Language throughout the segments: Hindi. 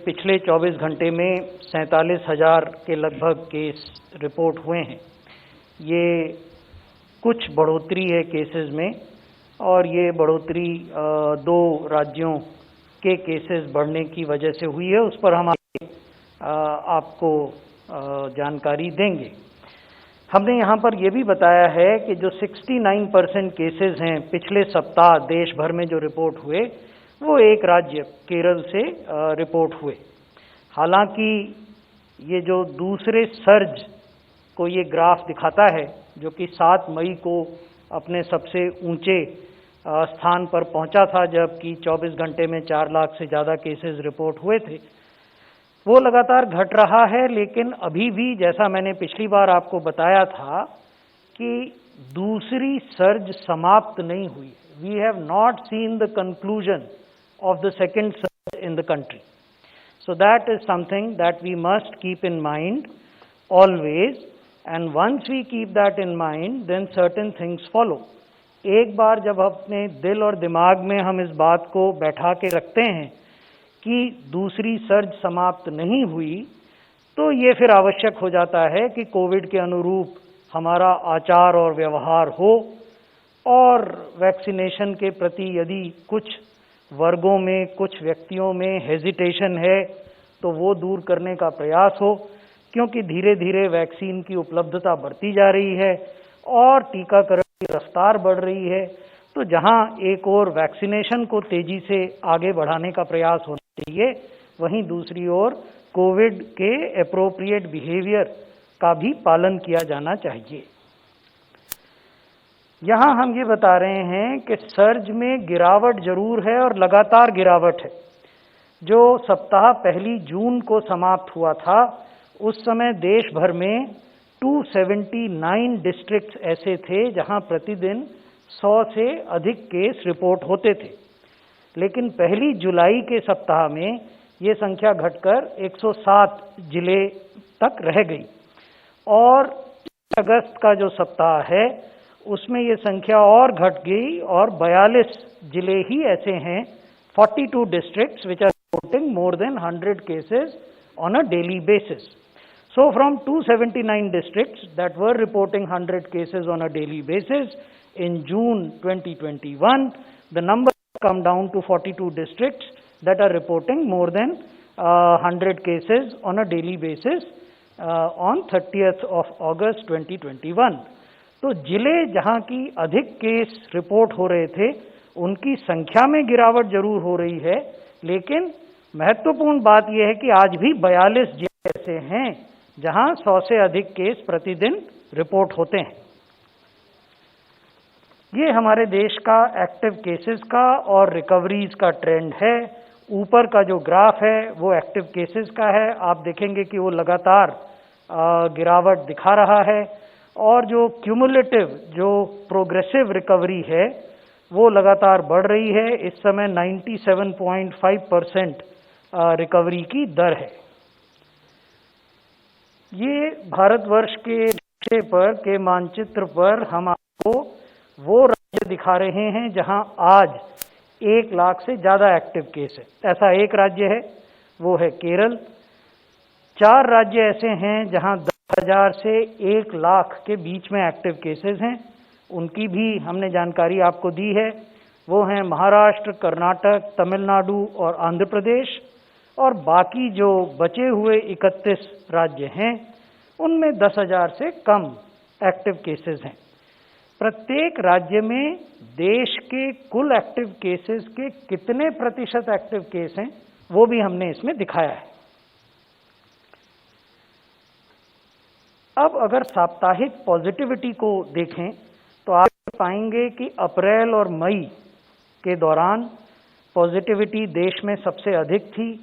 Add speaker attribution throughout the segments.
Speaker 1: पिछले 24 घंटे में 47,000 के लगभग केस रिपोर्ट हुए हैं। ये कुछ बढ़ोतरी है केसेस में, और ये बढ़ोतरी दो राज्यों के केसेस बढ़ने की वजह से हुई है। उस पर हम आपको जानकारी देंगे। हमने यहाँ पर यह भी बताया है कि जो 69% केसेस हैं पिछले सप्ताह देश भर में जो रिपोर्ट हुए, वो एक राज्य केरल से रिपोर्ट हुए। हालांकि ये जो दूसरे सर्ज को ये ग्राफ दिखाता है, जो कि 7 मई को अपने सबसे ऊंचे स्थान पर पहुंचा था, जबकि 24 घंटे में 4 लाख से ज़्यादा केसेस रिपोर्ट हुए थे, वो लगातार घट रहा है। लेकिन अभी भी, जैसा मैंने पिछली बार आपको बताया था, कि दूसरी सर्ज समाप्त नहीं हुई। We have not seen the conclusion of the second surge in the country. So that is something that we must keep in mind always, and once we keep that in mind, then certain things follow. एक बार जब अपने दिल और दिमाग में हम इस बात को बैठा के रखते हैं कि दूसरी सर्ज समाप्त नहीं हुई, तो ये फिर आवश्यक हो जाता है कि कोविड के अनुरूप हमारा आचार और व्यवहार हो, और वैक्सीनेशन के प्रति यदि कुछ वर्गों में, कुछ व्यक्तियों में हेजिटेशन है, तो वो दूर करने का प्रयास हो, क्योंकि धीरे धीरे वैक्सीन की उपलब्धता बढ़ती जा रही है और टीकाकरण की रफ्तार बढ़ रही है। तो जहां एक और वैक्सीनेशन को तेजी से आगे बढ़ाने का प्रयास होना चाहिए, वहीं दूसरी ओर कोविड के एप्रोप्रिएट बिहेवियर का भी पालन किया जाना चाहिए। यहाँ हम ये बता रहे हैं कि सर्ज में गिरावट जरूर है, और लगातार गिरावट है। जो सप्ताह 1 जून को समाप्त हुआ था, उस समय देश भर में 279 डिस्ट्रिक्ट्स ऐसे थे जहां प्रतिदिन 100 से अधिक केस रिपोर्ट होते थे। लेकिन 1 जुलाई के सप्ताह में ये संख्या घटकर 107 जिले तक रह गई, और 30 अगस्त का जो सप्ताह है उसमें ये संख्या और घट गई, और 42 जिले ही ऐसे हैं, 42 districts which are reporting more than 100 cases on a daily basis. So from 279 districts that were reporting 100 cases on a daily basis in June 2021, the number has come down to 42 districts that are reporting more than 100 cases on a daily basis on 30th of August 2021. तो जिले जहां की अधिक केस रिपोर्ट हो रहे थे, उनकी संख्या में गिरावट जरूर हो रही है, लेकिन महत्वपूर्ण बात यह है कि आज भी 42 जिले ऐसे हैं जहां 100 से अधिक केस प्रतिदिन रिपोर्ट होते हैं। ये हमारे देश का एक्टिव केसेस का और रिकवरीज का ट्रेंड है। ऊपर का जो ग्राफ है वो एक्टिव केसेस का है। आप देखेंगे कि वो लगातार गिरावट दिखा रहा है, और जो क्यूमुलेटिव, जो प्रोग्रेसिव रिकवरी है, वो लगातार बढ़ रही है। इस समय 97.5% रिकवरी की दर है। ये भारतवर्ष के नक्शे पर, के मानचित्र पर हम आपको वो राज्य दिखा रहे हैं जहां आज 1 लाख से ज्यादा एक्टिव केस है। ऐसा एक राज्य है, वो है केरल। 4 राज्य ऐसे हैं जहां 10,000 से 1 लाख के बीच में एक्टिव केसेस हैं, उनकी भी हमने जानकारी आपको दी है। वो हैं महाराष्ट्र, कर्नाटक, तमिलनाडु और आंध्र प्रदेश। और बाकी जो बचे हुए 31 राज्य हैं, उनमें 10,000 से कम एक्टिव केसेस हैं। प्रत्येक राज्य में देश के कुल एक्टिव केसेस के कितने प्रतिशत एक्टिव केस हैं, वो भी हमने इसमें दिखाया है। अब अगर साप्ताहिक पॉजिटिविटी को देखें, तो आप पाएंगे कि अप्रैल और मई के दौरान पॉजिटिविटी देश में सबसे अधिक थी।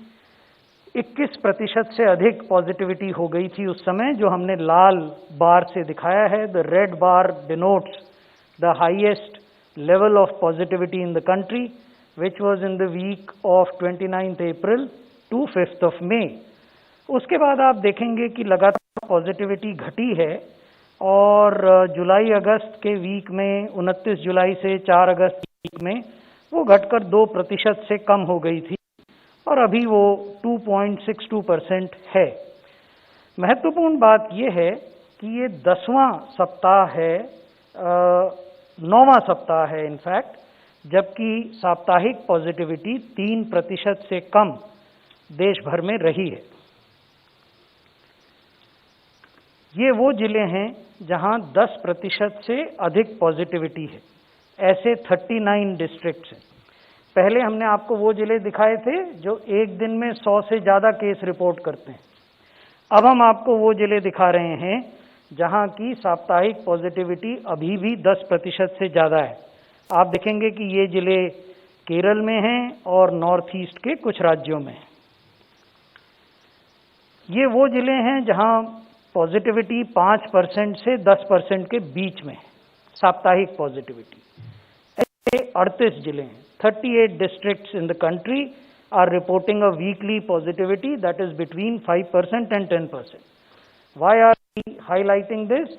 Speaker 1: 21% से अधिक पॉजिटिविटी हो गई थी उस समय, जो हमने लाल बार से दिखाया है। The red bar denotes the highest level of positivity in the country, which was in the week of 29 April to 5 May. उसके बाद आप देखेंगे कि लगातार पॉजिटिविटी घटी है, और जुलाई अगस्त के वीक में 29 जुलाई से 4 अगस्त वीक में वो घटकर 2% से कम हो गई थी। और अभी वो 2.62% है। महत्वपूर्ण बात यह है कि ये 10वां सप्ताह है, 9वां सप्ताह है इनफैक्ट, जबकि साप्ताहिक पॉजिटिविटी 3% से कम देश भर में रही है। ये वो जिले हैं जहां 10% से अधिक पॉजिटिविटी है, ऐसे 39 डिस्ट्रिक्ट्स हैं। पहले हमने आपको वो जिले दिखाए थे जो एक दिन में 100 से ज़्यादा केस रिपोर्ट करते हैं। अब हम आपको वो जिले दिखा रहे हैं जहां की साप्ताहिक पॉजिटिविटी अभी भी 10% से ज़्यादा है। आप देखेंगे कि ये जिले केरल में हैं और नॉर्थ ईस्ट के कुछ राज्यों में हैं। ये वो जिले हैं जहां पॉजिटिविटी 5% से 10% के बीच में है, साप्ताहिक पॉजिटिविटी। ऐसे 38 जिले हैं, 38 districts in the country are reporting a weekly positivity that is between 5% and 10%. Why are we highlighting this?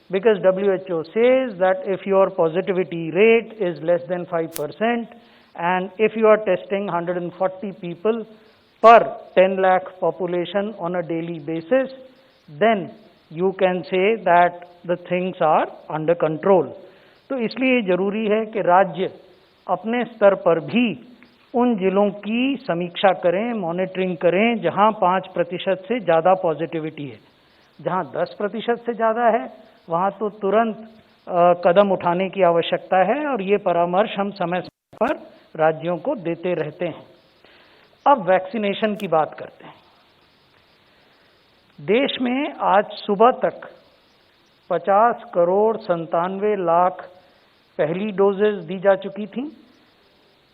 Speaker 1: Because WHO says that if your positivity rate is less than 5% and if you are testing 140 people per 10 lakh population on a daily basis, then you can say that the things are under control. तो इसलिए जरूरी है कि राज्य अपने स्तर पर भी उन जिलों की समीक्षा करें, मॉनिटरिंग करें जहां 5% से ज़्यादा पॉजिटिविटी है। जहां 10% से ज़्यादा है वहां तो तुरंत कदम उठाने की आवश्यकता है और ये परामर्श हम समय समय पर राज्यों को देते रहते हैं। अब वैक्सीनेशन की बात करते हैं। देश में आज सुबह तक 50 करोड़ 97 लाख पहली डोजेज दी जा चुकी थी,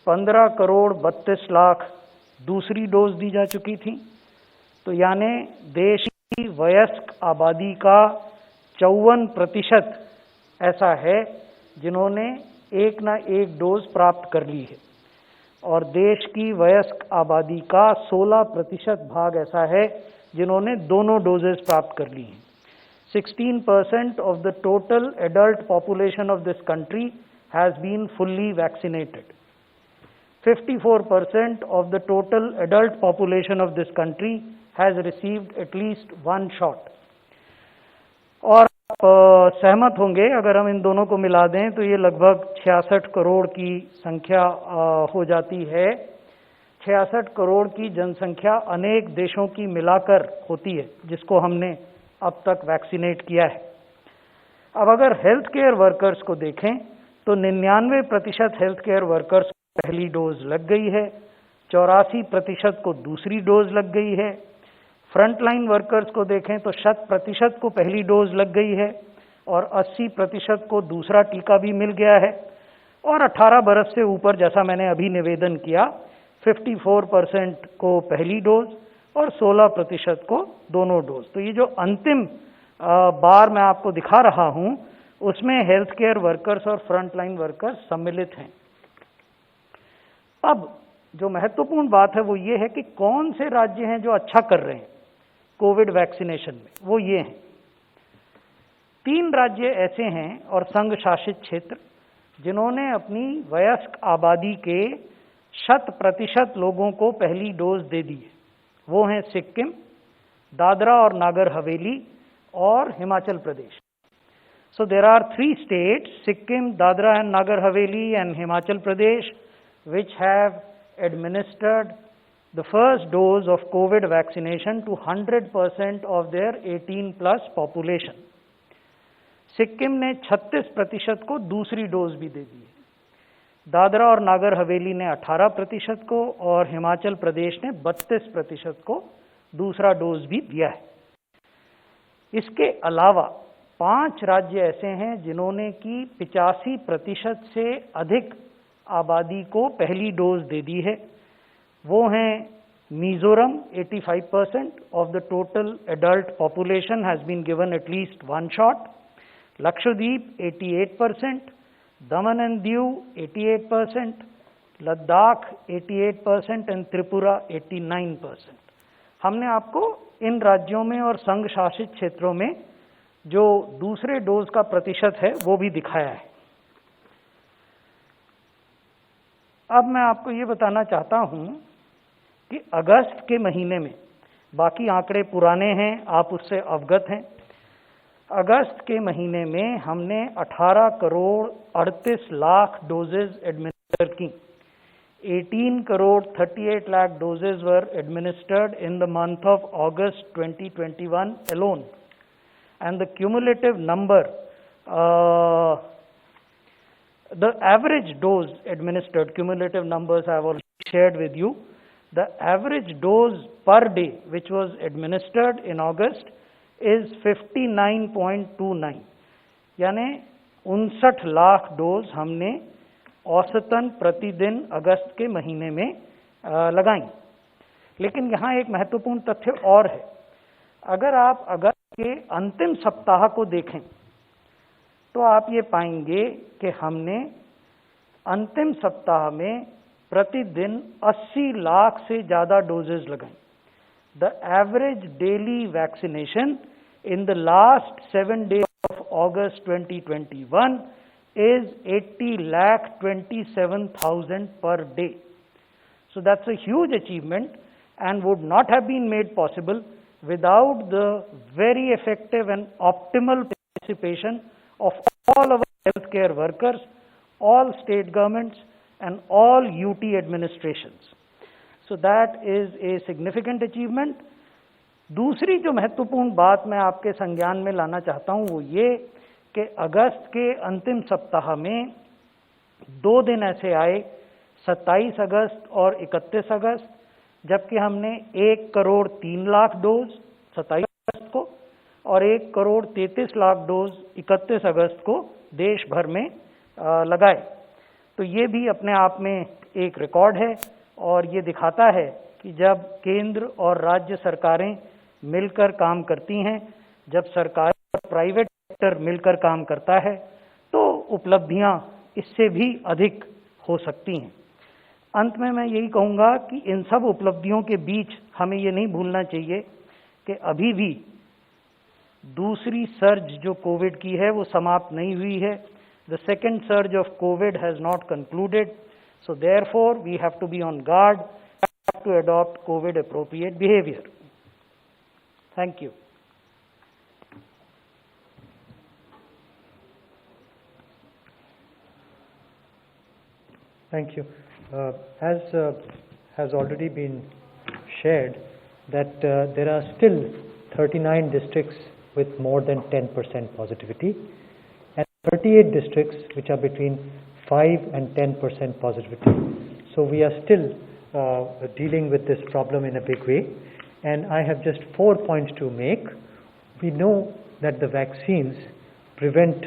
Speaker 1: 15 करोड़ 32 लाख दूसरी डोज दी जा चुकी थी। तो यानी देश की वयस्क आबादी का 54% ऐसा है जिन्होंने एक ना एक डोज प्राप्त कर ली है और देश की वयस्क आबादी का 16% भाग ऐसा है जिन्होंने दोनों डोजेस प्राप्त कर ली हैं। 16% of the total adult population of this country has been fully vaccinated. 54% of the total adult population of this country has received at least one shot. और सहमत होंगे अगर हम इन दोनों को मिला दें तो ये लगभग 66 करोड़ की संख्या हो जाती है। 66 करोड़ की जनसंख्या अनेक देशों की मिलाकर होती है जिसको हमने अब तक वैक्सीनेट किया है। अब अगर हेल्थ केयर वर्कर्स को देखें तो 99% हेल्थ केयर वर्कर्स को पहली डोज लग गई है, 84% को दूसरी डोज लग गई है। फ्रंटलाइन वर्कर्स को देखें तो 100% को पहली डोज लग गई है और 80% को दूसरा टीका भी मिल गया है। और 18 बरस से ऊपर, जैसा मैंने अभी निवेदन किया, 54% को पहली डोज और 16% को दोनों डोज। तो ये जो अंतिम बार मैं आपको दिखा रहा हूं उसमें हेल्थ केयर वर्कर्स और फ्रंटलाइन वर्कर्स सम्मिलित हैं। अब जो महत्वपूर्ण बात है वो ये है कि कौन से राज्य हैं जो अच्छा कर रहे हैं कोविड वैक्सीनेशन में। वो ये हैं, 3 राज्य ऐसे हैं और संघ शासित क्षेत्र जिन्होंने अपनी वयस्क आबादी के 100% लोगों को पहली डोज दे दी है। वो हैं सिक्किम, दादरा और नागर हवेली और Himachal Pradesh. So there are 3 states, Sikkim, Dadra and Nagar Haveli and Himachal Pradesh, which have administered the first dose of COVID vaccination to 100% of their 18+ population. Sikkim ने 36% को दूसरी डोज भी दे दी है। दादरा और नागर हवेली ने 18% को और हिमाचल प्रदेश ने 32% को दूसरा डोज भी दिया है। इसके अलावा 5 राज्य ऐसे हैं जिन्होंने की 85% से अधिक आबादी को पहली डोज दे दी है। वो हैं Mizoram, 85% of the total adult population has been given at least one shot. Lakshadweep 88%, Daman and Diu 88%, Ladakh 88% and Tripura 89%। हमने आपको इन राज्यों में और संघ शासित क्षेत्रों में जो दूसरे डोज का प्रतिशत है वो भी दिखाया है। अब मैं आपको ये बताना चाहता हूं कि अगस्त के महीने में, बाकी आंकड़े पुराने हैं, आप उससे अवगत हैं, अगस्त के महीने में हमने 18 करोड़ 38 लाख डोजेज एडमिनिस्टर की। 18 crore 38 lakh doses were administered in the month of August 2021 alone, and the cumulative number, the average dose administered, cumulative numbers I have already shared with you. The average dose per day which was administered in August is 59.29, यानी 59 लाख डोज हमने औसतन प्रतिदिन अगस्त के महीने में लगाई। लेकिन यहाँ एक महत्वपूर्ण तथ्य और है, अगर आप अगस्त के अंतिम सप्ताह को देखें तो आप ये पाएंगे कि हमने अंतिम सप्ताह में प्रतिदिन 80 लाख से ज़्यादा डोजेज लगाई। The average daily vaccination in the last 7 days of August 2021 is 80,27,000 per day. So that's a huge achievement and would not have been made possible without the very effective and optimal participation of all our healthcare workers, all state governments and all UT administrations. So that is a significant achievement. दूसरी जो महत्वपूर्ण बात मैं आपके संज्ञान में लाना चाहता हूं वो ये कि अगस्त के अंतिम सप्ताह में 2 दिन ऐसे आए, 27 अगस्त और 31 अगस्त, जबकि हमने 1 करोड़ 3 लाख डोज 27 अगस्त को और 1 करोड़ 33 लाख डोज 31 अगस्त को देश भर में लगाए। तो ये भी अपने आप में एक रिकॉर्ड है और ये दिखाता है कि जब केंद्र और राज्य सरकारें मिलकर काम करती हैं, जब सरकार और प्राइवेट सेक्टर मिलकर काम करता है, तो उपलब्धियां इससे भी अधिक हो सकती हैं। अंत में मैं यही कहूँगा कि इन सब उपलब्धियों के बीच हमें ये नहीं भूलना चाहिए कि अभी भी दूसरी सर्ज जो कोविड की है वो समाप्त नहीं हुई है। The second surge of COVID has not concluded, so therefore we have to be on guard, have to adopt COVID appropriate behavior. Thank you.
Speaker 2: Thank you. As has already been shared, that there are still 39 districts with more than 10% positivity, and 38 districts which are between 5 and 10% positivity. So we are still dealing with this problem in a big way, and I have just 4 points to make. We know that the vaccines prevent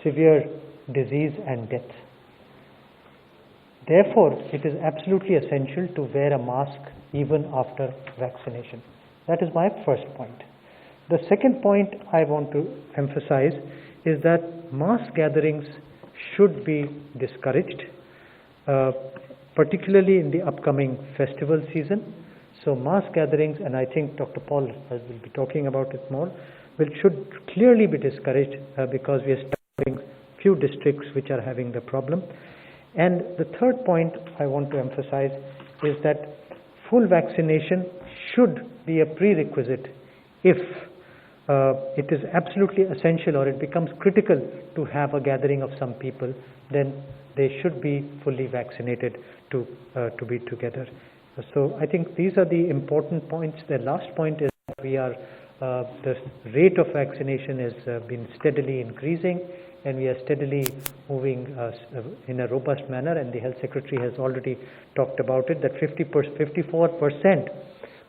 Speaker 2: severe disease and death. Therefore, it is absolutely essential to wear a mask even after vaccination. That is my first point. The second point I want to emphasize is that mass gatherings should be discouraged, particularly in the upcoming festival season. So mass gatherings, and I think Dr. Paul will be talking about it more, should clearly be discouraged because we are starting few districts which are having the problem. And the third point I want to emphasize is that full vaccination should be a prerequisite if it is absolutely essential or it becomes critical to have a gathering of some people, then they should be fully vaccinated to be together. So I think these are the important points. The last point is that we are the rate of vaccination has been steadily increasing, and we are steadily moving in a robust manner, and the Health Secretary has already talked about it, that 54%,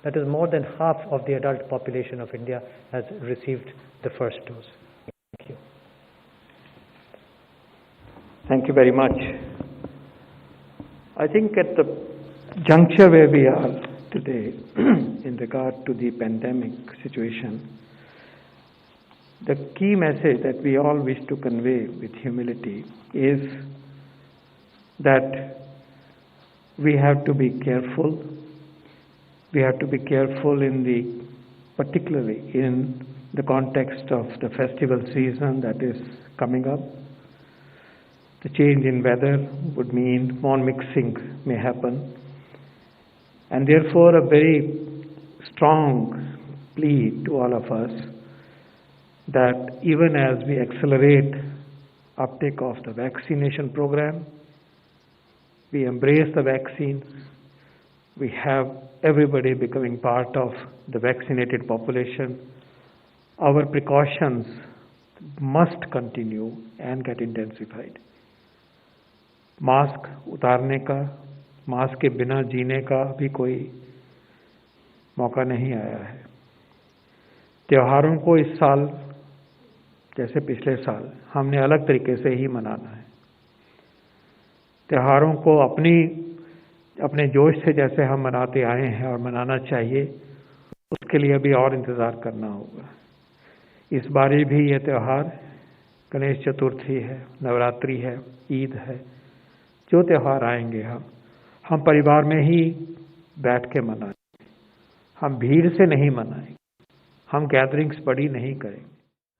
Speaker 2: that is more than half of the adult population of India, has received the first dose. Thank you.
Speaker 3: Thank you very much. I think at the juncture where we are today in regard to the pandemic situation, the key message that we all wish to convey with humility is that we have to be careful. We have to be careful particularly in the context of the festival season that is coming up. The change in weather would mean more mixing may happen. And therefore, a very strong plea to all of us that even as we accelerate uptake of the vaccination program, we embrace the vaccines, we have everybody becoming part of the vaccinated population, our precautions must continue and get intensified. Mask उतारने का, मास्क के बिना जीने का भी कोई मौका नहीं आया है। त्योहारों को इस साल जैसे पिछले साल हमने अलग तरीके से ही मनाना है। त्योहारों को अपने जोश से जैसे हम मनाते आए हैं और मनाना चाहिए, उसके लिए अभी और इंतज़ार करना होगा। इस बार भी ये त्यौहार गणेश चतुर्थी है, नवरात्रि है, ईद है, जो त्यौहार आएंगे हम परिवार में ही बैठ के मनाएंगे, हम भीड़ से नहीं मनाएंगे, हम गैदरिंग्स बड़ी नहीं करेंगे।